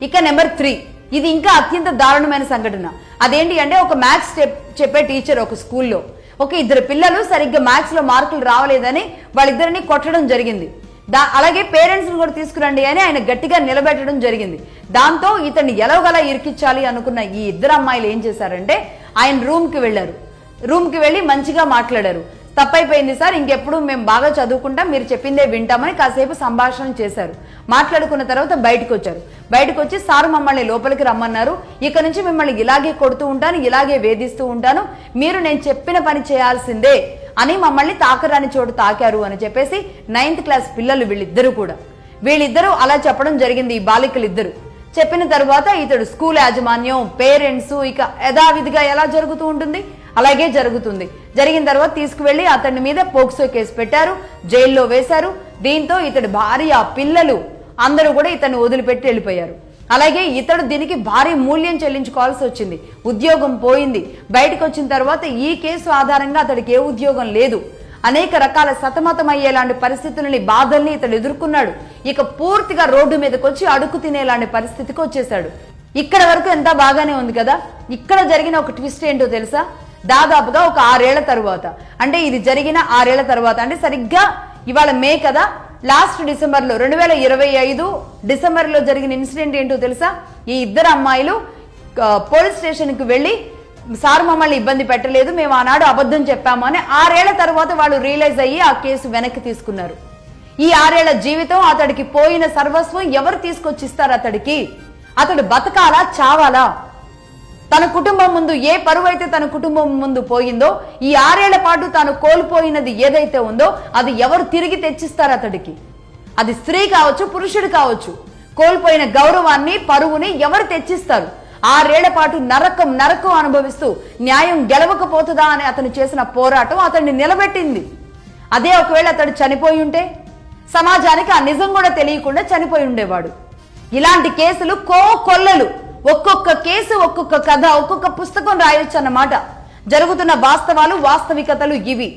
ఇక నెంబర్ 3, ఇది ఇంకా అత్యంత దారుణమైన సంఘటన. అదేంటి అంటే ఒక మ్యాథ్స్ చెప్పే టీచర్ ఒక స్కూల్లో ఒక 2 పిల్లలు సరిగ్గా మ్యాథ్స్ లో మార్కులు రావలేదని వాళ్ళిద్దరిని కొట్టడం జరిగింది. అలాగే పేరెంట్స్ ని కూడా తీసుకురండి అని ఆయన గట్టిగా నిలబెట్టడం జరిగింది. దాంతో ఇతన్ని ఎలాగలా ఇరికించాలి అనుకున్న ఈ 2 అమ్మాయిలు ఏం చేశారంటే ఆయన రూమ్ కి వెళ్ళి మంచిగా మాట్లాడారు. తప్పైపోయింది సార్, ఇంకెప్పుడు మేము బాగా చదువుకుంటాం, మీరు చెప్పిందే వింటామని కాసేపు సంభాషణ చేశారు. మాట్లాడుకున్న తర్వాత బయటకు వచ్చి సార్ మమ్మల్ని లోపలికి రమ్మన్నారు, ఇక నుంచి మిమ్మల్ని ఇలాగే కొడుతూ ఉంటాను, ఇలాగే వేధిస్తూ ఉంటాను, మీరు నేను చెప్పిన పని చేయాల్సిందే అని మమ్మల్ని తాకరాని చోటు తాకారు అని చెప్పేసి 9th క్లాస్ పిల్లలు వీళ్ళిద్దరూ అలా చెప్పడం జరిగింది. ఈ బాలికలిద్దరు చెప్పిన తర్వాత ఇతడు స్కూల్ యాజమాన్యం, పేరెంట్స్ ఇక యథావిధిగా ఎలా జరుగుతూ ఉంటుంది అలాగే జరిగిన తర్వాత తీసుకువెళ్లి అతని మీద పోక్సో కేసు పెట్టారు, జైల్లో వేశారు. దీంతో ఇతడి భార్య, పిల్లలు అందరూ కూడా ఇతన్ని వదిలిపెట్టి వెళ్ళిపోయారు. అలాగే ఇతడు దీనికి భారీ మూల్యం చెల్లించుకోవాల్సి వచ్చింది. ఉద్యోగం పోయింది. బయటకు వచ్చిన తర్వాత ఈ కేసు ఆధారంగా అతడికి ఏ ఉద్యోగం లేదు. అనేక రకాల సతమతం అయ్యేలాంటి పరిస్థితులని, బాధల్ని ఇతడు ఎదుర్కొన్నాడు. ఇక పూర్తిగా రోడ్డు మీదకి వచ్చి అడుగు తినేలాంటి పరిస్థితికి వచ్చేసాడు. ఇక్కడ వరకు ఎంత బాగానే ఉంది కదా. ఇక్కడ జరిగిన ఒక ట్విస్ట్ ఏంటో తెలుసా? దాదాపుగా ఒక 6 ఏళ్ల తరువాత, అంటే ఇది జరిగిన 6 ఏళ్ల తర్వాత, అంటే సరిగ్గా ఇవాళ మే కదా, లాస్ట్ డిసెంబర్లో 2025 డిసెంబర్లో జరిగిన ఇన్సిడెంట్ ఏంటో తెలుసా? ఈ 2 అమ్మాయిలు పోలీస్ స్టేషన్కి వెళ్ళి సార్ మమ్మల్ని ఇబ్బంది పెట్టలేదు, మేము ఆనాడు అబద్ధం చెప్పాము అని 6 ఏళ్ల తర్వాత వాళ్ళు రియలైజ్ అయ్యి ఆ కేసు వెనక్కి తీసుకున్నారు. ఈ 6 ఏళ్ల జీవితం, అతడికి పోయిన సర్వస్వం ఎవరు తీసుకొచ్చిస్తారు అతడికి? అతడు బతకాలా చావాలా? తన కుటుంబం ముందు ఏ పరువు అయితే తన కుటుంబం ముందు పోయిందో, ఈ 6 ఏళ్ల పాటు తాను కోల్పోయినది ఏదైతే ఉందో అది ఎవరు తిరిగి తెచ్చిస్తారు అతడికి? అది స్త్రీ కావచ్చు, పురుషుడు కావచ్చు. కోల్పోయిన గౌరవాన్ని, పరువుని ఎవరు తెచ్చిస్తారు? 6 ఏళ్ల పాటు నరకం అనుభవిస్తూ న్యాయం గెలవకపోతుందా అని అతను చేసిన పోరాటం అతన్ని నిలబెట్టింది. అదే ఒకవేళ అతడు చనిపోయి ఉంటే సమాజానికి ఆ నిజం కూడా తెలియకుండా చనిపోయి ఉండేవాడు. ఇలాంటి కేసులు కొల్లలు, ఒక్కొక్క కేసు, ఒక్కొక్క కథ, ఒక్కొక్క పుస్తకం రాయొచ్చు అన్నమాట. జరుగుతున్న వాస్తవాలు, వాస్తవికతలు ఇవి.